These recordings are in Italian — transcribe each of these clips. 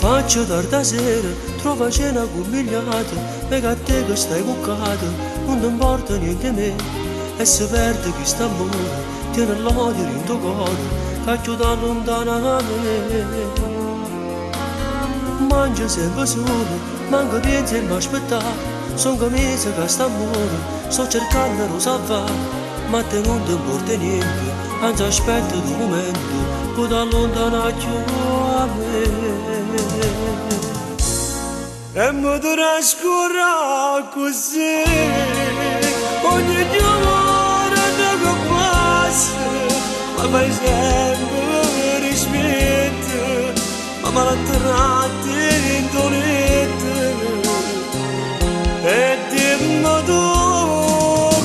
Faccio tarda sera, trova cena commigliata, perché a te che stai cuccata, non ti importa niente a me. E se perde chi sta amore, tiene l'odio in tuo cuore, cacchio da lontana da me. Mangio sempre solo, manco pensi e mi aspettare. Sono mesi che sta amore, sto cercando di salvare, ma te non ti importa niente, anzi aspetta un momento, poi da lontana più a me. E mi trascorre così, ogni giorno che passa, ma fai sempre rispetto, ma me la tratti in tonetta. E dimmi tu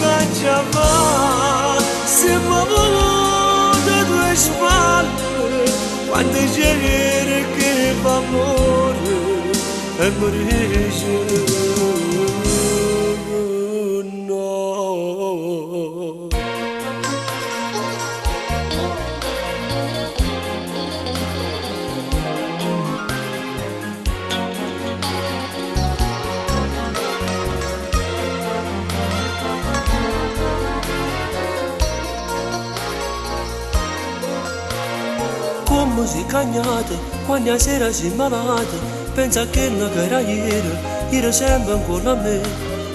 che ci fa, se mi vuole tue spalle, quando c'è che fa amore e mi dice no. Con musica cagnata, quando la sera si malata, pensa a quella che era ieri sempre ancora a me.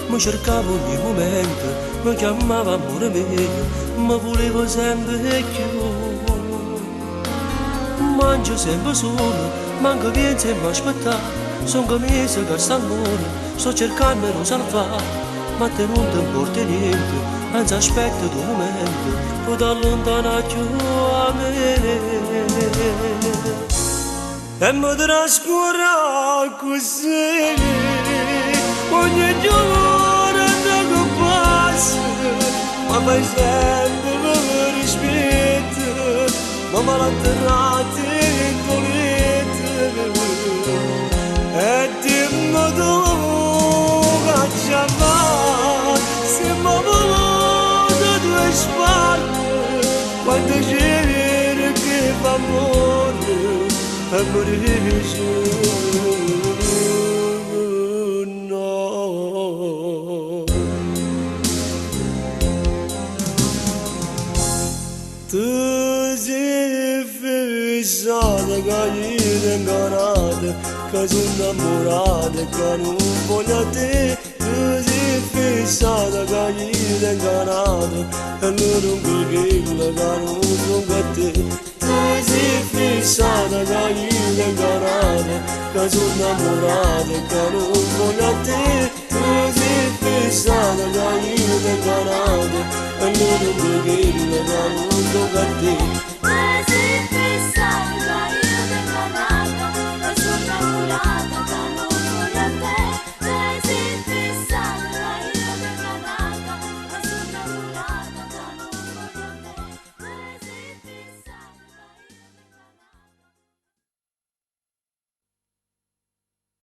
Mi cercava ogni momento, mi chiamava amore mio, mi volevo sempre più. Mangio sempre solo, manco penso e mi aspettare, sono mesi che sta amore, sto cercando di salvare, ma te non ti importa niente, anzi aspetta un momento, poi da lontana più a me. E mi trascorre così, ogni giorno che passa, ma fai sempre rispetto, ma me la tratti in tonetta. E dimmi tu che ci fa, se mi vuole tue spalle, quando c'è che fa amore e mi dice no. Tu sei fissata che io ti ingannata, che sono innamorata e che non voglio te. Tu sei fissata che io ti ingannata e non quella che non sono a te. Tu sei fissata che io ti ingannata, che sono innamorata e che non voglio a te. Tu sei fissata che io ti ingannata e non quella che non sono a te.